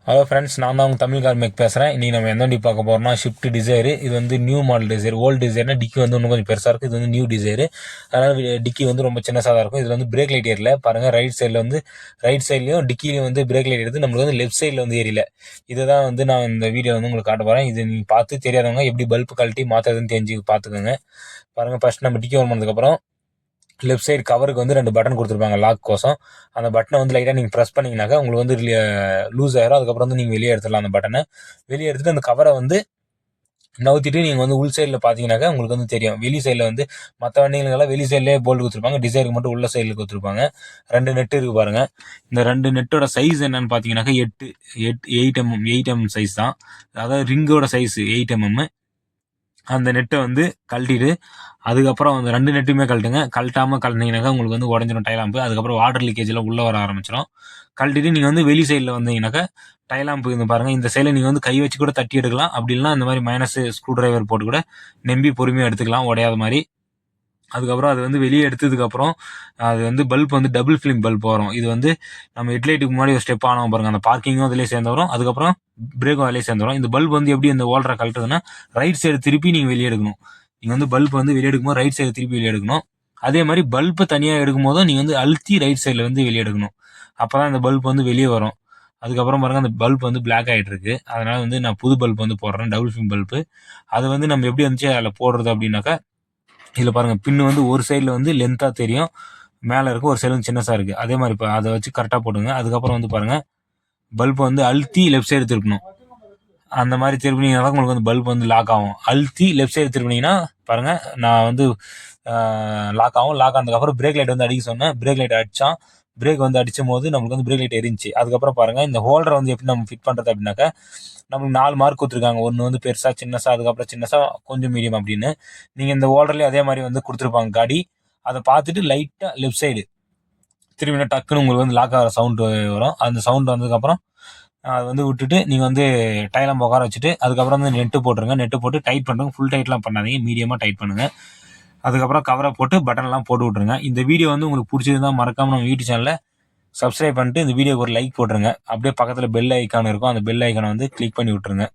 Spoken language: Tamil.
ஹலோ ஃப்ரெண்ட்ஸ், நான் தான் உங்கள் தமிழ் கார் மேக் பேசுகிறேன். இன்றைக்கி நம்ம எந்த வண்டி பார்க்க போகிறோம்னா ஷிஃப்ட் டிசைர். இது வந்து நியூ மாடல் டிசைர். ஓல்டு டிசைர்னா டிக்கி வந்து இன்னும் கொஞ்சம் பெருசாக இருக்கும். இது வந்து நியூ டிசைர். அதனால் டிக்கி வந்து ரொம்ப சின்னதாக தான் இருக்கும். இதில் வந்து பிரேக் லைட் ஏறல பாருங்கள். ரைட் சைட்லையும் டிக்கிலையும் வந்து பிரேக் லைட் எடுத்து நம்மளுக்கு வந்து லெஃப்ட் சைடில் வந்து ஏறல. இதை தான் வந்து நான் இந்த வீடியோ வந்து உங்களுக்கு காட்ட போகிறேன். இது நீங்கள் பார்த்து தெரியாதவங்க எப்படி பல்ப் கழட்டி மாற்றுறதுன்னு தெரிஞ்சு பார்த்துக்கோங்க. பாருங்கள், ஃபஸ்ட் நம்ம டிக்கி ஓன் பண்ணதுக்கப்புறம் லெஃப்ட் சைடு கவருக்கு வந்து 2 பட்டன் கொடுத்துருப்பாங்க லாக் கோசம். அந்த பட்டனை வந்து லைட்டாக நீங்கள் ப்ரெஸ் பண்ணிங்கனாக்கா உங்களுக்கு வந்து லூஸ் ஆயிரும். அதுக்கப்புறம் வந்து நீங்கள் வெளியே எடுத்துடலாம். அந்த பட்டனை வெளியே எடுத்துகிட்டு அந்த கவரை வந்து நவுத்திட்டு நீங்கள் வந்து உள் சைடில் பார்த்தீங்கன்னாக்கா உங்களுக்கு வந்து தெரியும். வெளி சைடில் வந்து மற்ற வண்டிகளுக்கெல்லாம் வெளி சைட்லேயே போல்டு கொடுத்துருப்பாங்க. டிசைருக்கு மட்டும் உள்ள சைடில் கொடுத்துருப்பாங்க. 2 நெட்டு இருக்குது பாருங்கள். இந்த 2 நெட்டோட சைஸ் என்னன்னு பார்த்தீங்கன்னாக்கா 8 mm சைஸ் தான். அதாவது ரிங்கோட சைஸ் 8 mm. அந்த நெட்டை வந்து கழட்டிட்டு அதுக்கப்புறம் அந்த 2 நெட்டுமே கழட்டுங்க. கழட்டினீங்கன்னாக்கா உங்களுக்கு வந்து உடஞ்சிடும் டைலாம்பு. அதுக்கப்புறம் வாட்டர் லீக்கேஜெலாம் உள்ளே வர ஆரம்பிச்சிடும். கழட்டிட்டு நீங்கள் வந்து வெளி சைடில் வந்தீங்கன்னாக்கா டைலாம்பு இந்த பாருங்கள். இந்த சைடில் நீங்கள் வந்து கை வச்சு கூட தட்டி எடுக்கலாம். அப்படி இல்லைனா இந்த மாதிரி மைனஸ் ஸ்க்ரூ டிரைவர் போட்டு கூட நம்பி பொறுமையாக எடுத்துக்கலாம், உடையாத மாதிரி. அதுக்கப்புறம் அது வந்து வெளியே எடுத்ததுக்கப்புறம் அது வந்து பல்ப் வந்து டபுள் ஃபிலிம் பல்ப் வரும். இது வந்து நம்ம ஹெட்லைட்டுக்கு முன்னாடி ஒரு ஸ்டெப் ஆனோம் பாருங்கள். அந்த பார்க்கிங்கும் அதிலே சேர்ந்து வரும். அதுக்கப்புறம் பிரேக்கும் அதிலே சேர்ந்து வரும். இந்த பல்ப் வந்து எப்படி இந்த ஓல்டரை கழட்டுறதுன்னா ரைட் சைடு திருப்பி நீங்கள் வெளியே எடுக்கணும். நீங்கள் வந்து பல்ப் வந்து வெளியே எடுக்கும்போது ரைட் சைடு திருப்பி வெளியே எடுக்கணும். அதே மாதிரி பல்பை தனியாக எடுக்கும் போதும் நீங்கள் வந்து அழுத்தி ரைட் சைடில் வந்து வெளியே எடுக்கணும். அப்போ தான் இந்த பல்ப் வந்து வெளியே வரும். அதுக்கப்புறம் பாருங்கள், அந்த பல்ப் வந்து பிளாக் ஆகிட்டு இருக்கு. அதனால் வந்து நான் புது பல்ப் வந்து போடுறேன், டபுள் ஃபிலிம் பல்ப்பு. அது வந்து நம்ம எப்படி வந்துச்சு அதில் போடுறது அப்படின்னாக்கா, இதில் பாருங்கள், பின்னு வந்து ஒரு சைடில் வந்து லென்த்தாக தெரியும், மேலே இருக்கும். ஒரு சைடு வந்து சின்னஸாக இருக்குது. அதே மாதிரி இப்போ அதை வச்சு கரெக்டாக போட்டுங்க. அதுக்கப்புறம் வந்து பாருங்கள், பல்ப் வந்து அழுத்தி லெஃப்ட் சைடு திருப்பணும். அந்த மாதிரி திருப்பினீங்கன்னா உங்களுக்கு வந்து பல்ப் வந்து லாக் ஆகும். அழுத்தி லெஃப்ட் சைடு திருப்பினீங்கன்னா பாருங்கள், நான் வந்து லாக் ஆகும். லாக் ஆனதுக்கப்புறம் பிரேக் லைட் வந்து அடிக்க சொன்னேன். பிரேக் லைட் அடித்தான். பிரேக் வந்து அடிச்சும் போது நம்மளுக்கு வந்து பிரேக் லைட் எரிஞ்சிச்சு. அதுக்கப்புறம் பாருங்கள், இந்த ஹோல்டரை வந்து எப்படி நம்ம ஃபிட் பண்ணுறது அப்படின்னாக்கா, நம்மளுக்கு 4 மார்க் கொடுத்துருக்காங்க. ஒன்று வந்து பெருசாக, சின்னஸாக, அதுக்கப்புறம் சின்னஸாக, கொஞ்சம் மீடியம் அப்படின்னு. நீங்கள் இந்த ஹோல்டர்லேயே அதே மாதிரி வந்து கொடுத்துருப்பாங்க காடி. அதை பார்த்துட்டு லைட்டாக லெஃப்ட் சைடு திரும்பினா டக்குன்னு உங்களுக்கு வந்து லாக் ஆகிற சவுண்டு வரும். அந்த சவுண்டு வந்ததுக்கப்புறம் அதை வந்து விட்டுட்டு நீங்கள் வந்து டைலம் உட்கார வச்சுட்டு அதுக்கப்புறம் வந்து நெட்டு போட்டுருங்க. நெட்டு போட்டு டைட் பண்ணுறங்க. ஃபுல் டைட்லாம் பண்ணாதீங்க, மீடியமாக டைட் பண்ணுங்கள். அதுக்கப்புறம் கவரை போட்டு பட்டன்லாம் போட்டு விட்ருங்க. இந்த வீடியோ வந்து உங்களுக்கு பிடிச்சிருந்தா மறக்காமல் நம்ம யூடியூப் சேனலில் சப்ஸ்கிரைப் பண்ணிட்டு இந்த வீடியோக்கு ஒரு லைக் போட்டுருங்க. அப்படியே பக்கத்தில் பெல் ஐக்கான் இருக்கும். அந்த பெல் ஐக்கானை வந்து கிளிக் பண்ணி விட்ருங்க.